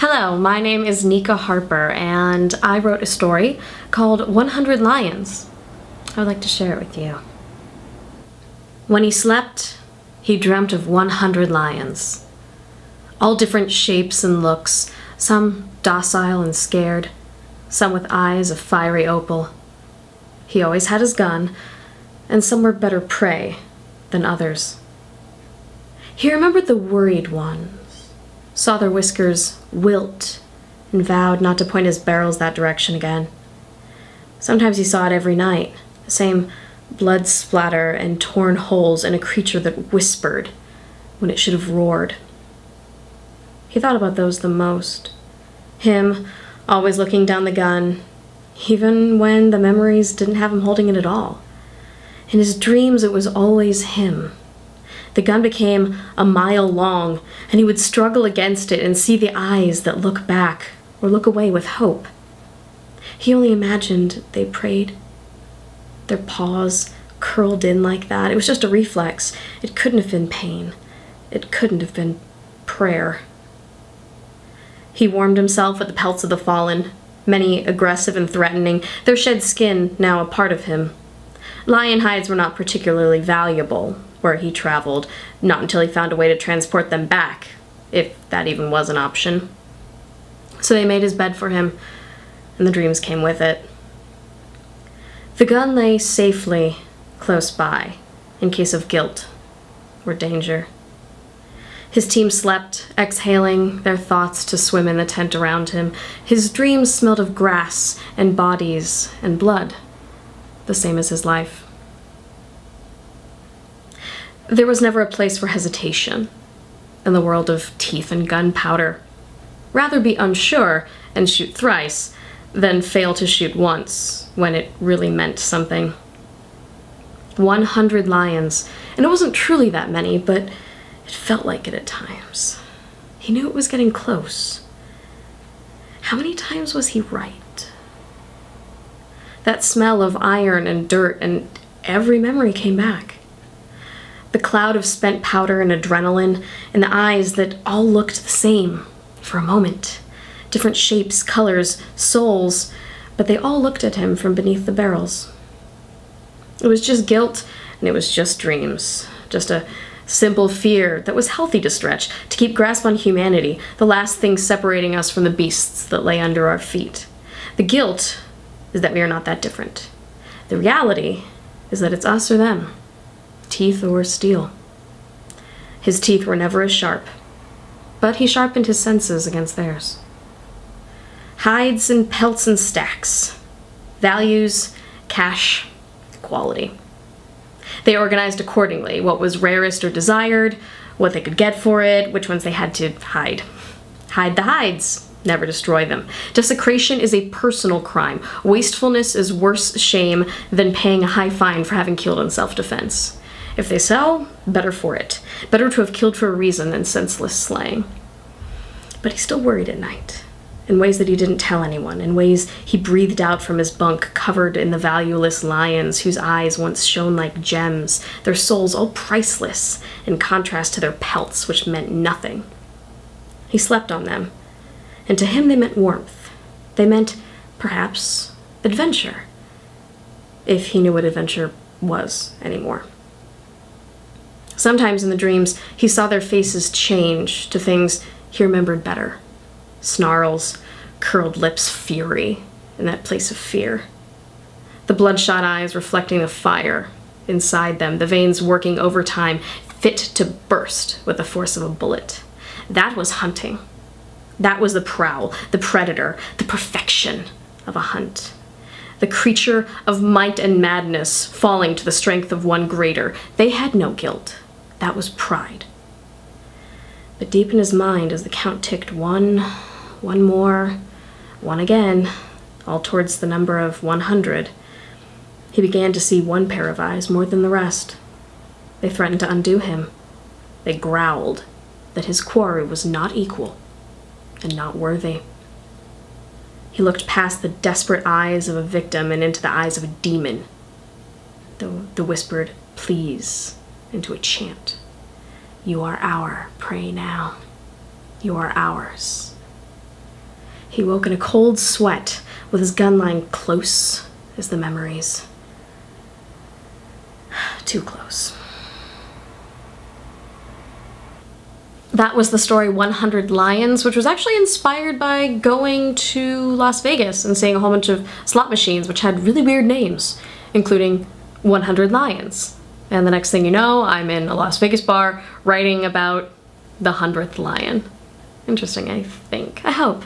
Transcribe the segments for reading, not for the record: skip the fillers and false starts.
Hello, my name is Nika Harper, and I wrote a story called 100 Lions. I would like to share it with you. When he slept, he dreamt of 100 lions. All different shapes and looks, some docile and scared, some with eyes of fiery opal. He always had his gun, and some were better prey than others. He remembered the worried ones, saw their whiskers wilt, and vowed not to point his barrels that direction again. Sometimes he saw it every night, the same blood splatter and torn holes in a creature that whispered when it should have roared. He thought about those the most. Him, always looking down the gun, even when the memories didn't have him holding it at all. In his dreams, it was always him. The gun became a mile long, and he would struggle against it and see the eyes that look back or look away with hope. He only imagined they prayed. Their paws curled in like that. It was just a reflex. It couldn't have been pain. It couldn't have been prayer. He warmed himself with the pelts of the fallen, many aggressive and threatening, their shed skin now a part of him. Lion hides were not particularly valuable where he traveled, not until he found a way to transport them back, if that even was an option. So they made his bed for him, and the dreams came with it. The gun lay safely close by, in case of guilt or danger. His team slept, exhaling their thoughts to swim in the tent around him. His dreams smelled of grass and bodies and blood, the same as his life. There was never a place for hesitation in the world of teeth and gunpowder. Rather be unsure and shoot thrice than fail to shoot once when it really meant something. 100 lions, and it wasn't truly that many, but it felt like it at times. He knew it was getting close. How many times was he right? That smell of iron and dirt, and every memory came back. The cloud of spent powder and adrenaline, and the eyes that all looked the same for a moment. Different shapes, colors, souls, but they all looked at him from beneath the barrels. It was just guilt, and it was just dreams. Just a simple fear that was healthy to stretch, to keep grasp on humanity, the last thing separating us from the beasts that lay under our feet. The guilt is that we are not that different. The reality is that it's us or them. Teeth or steel. His teeth were never as sharp, but he sharpened his senses against theirs. Hides and pelts and stacks. Values, cash, quality. They organized accordingly, what was rarest or desired, what they could get for it, which ones they had to hide. Hide the hides, never destroy them. Desecration is a personal crime. Wastefulness is worse shame than paying a high fine for having killed in self-defense. If they sell, better for it. Better to have killed for a reason than senseless slaying. But he still worried at night, in ways that he didn't tell anyone, in ways he breathed out from his bunk, covered in the valueless lions whose eyes once shone like gems, their souls all priceless, in contrast to their pelts, which meant nothing. He slept on them, and to him they meant warmth. They meant, perhaps, adventure, if he knew what adventure was anymore. Sometimes in the dreams, he saw their faces change to things he remembered better. Snarls, curled lips, fury in that place of fear. The bloodshot eyes reflecting the fire inside them, the veins working overtime, fit to burst with the force of a bullet. That was hunting. That was the prowl, the predator, the perfection of a hunt. The creature of might and madness falling to the strength of one greater. They had no guilt. That was pride. But deep in his mind, as the count ticked one more, one again, all towards the number of 100, he began to see one pair of eyes more than the rest. They threatened to undo him. They growled that his quarry was not equal and not worthy. He looked past the desperate eyes of a victim and into the eyes of a demon. The whispered please into a chant. You are our prey now. You are ours. He woke in a cold sweat with his gun lying close as the memories. Too close. That was the story 100 Lions, which was actually inspired by going to Las Vegas and seeing a whole bunch of slot machines which had really weird names, including 100 Lions. And the next thing you know, I'm in a Las Vegas bar writing about the 100th lion. Interesting, I think. I hope.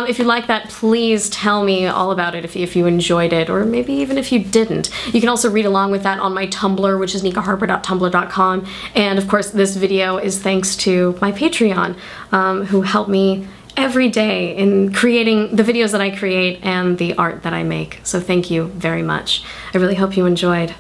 If you like that, please tell me all about it if you enjoyed it, or maybe even if you didn't. You can also read along with that on my Tumblr, which is nikaharper.tumblr.com. And of course, this video is thanks to my Patreon, who help me every day in creating the videos that I create and the art that I make. So thank you very much. I really hope you enjoyed.